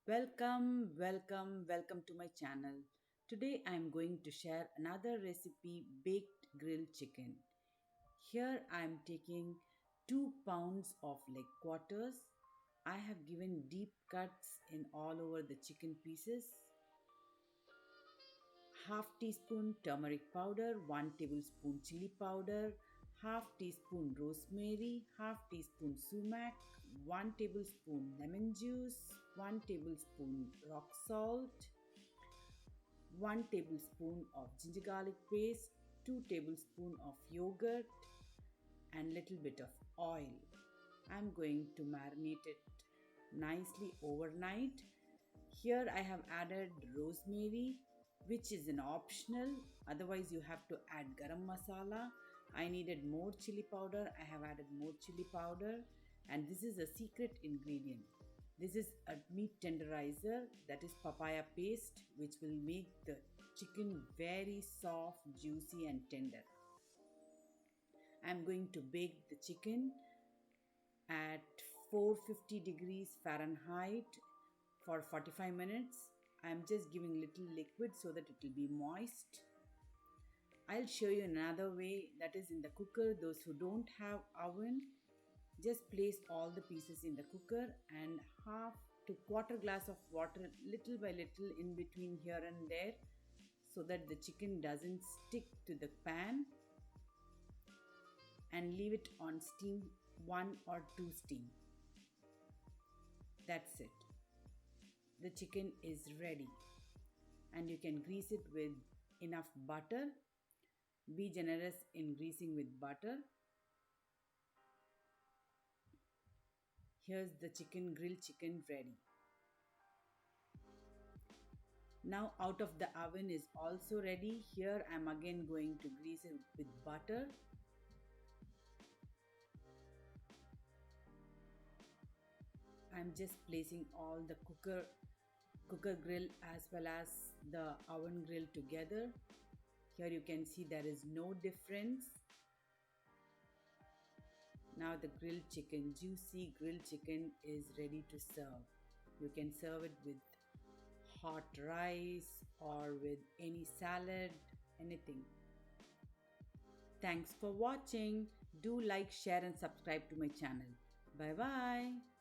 Welcome to my channel. Today I am going to share another recipe, baked grilled chicken. Here I am taking 2 pounds of leg quarters. I have given deep cuts in all over the chicken pieces. Half teaspoon turmeric powder, 1 tablespoon chili powder, half teaspoon rosemary, half teaspoon sumac, 1 tablespoon lemon juice, 1 tablespoon rock salt, 1 tablespoon of ginger garlic paste, 2 tablespoon of yogurt and little bit of oil. I'm going to marinate it nicely overnight. Here I have added rosemary, which is an optional, otherwise you have to add garam masala. I needed more chili powder, I have added more chili powder, and this is a secret ingredient. This is a meat tenderizer, that is papaya paste, which will make the chicken very soft, juicy and tender. I'm going to bake the chicken at 450 degrees Fahrenheit for 45 minutes. I'm just giving little liquid so that it will be moist. I'll show you another way, that is in the cooker. Those who don't have oven, just place all the pieces in the cooker and half to quarter glass of water little by little in between here and there so that the chicken doesn't stick to the pan, and leave it on steam 1 or 2 steam. That's it. The chicken is ready and you can grease it with enough butter. Be generous in greasing with butter. Here's the grilled chicken ready. Now out of the oven is also ready. Here I'm again going to grease it with butter. I'm just placing all the cooker grill as well as the oven grill together. Here you can see there is no difference. Now the juicy grilled chicken is ready to serve. You can serve it with hot rice or with any salad, anything. Thanks for watching. Do like, share and subscribe to my channel. Bye bye.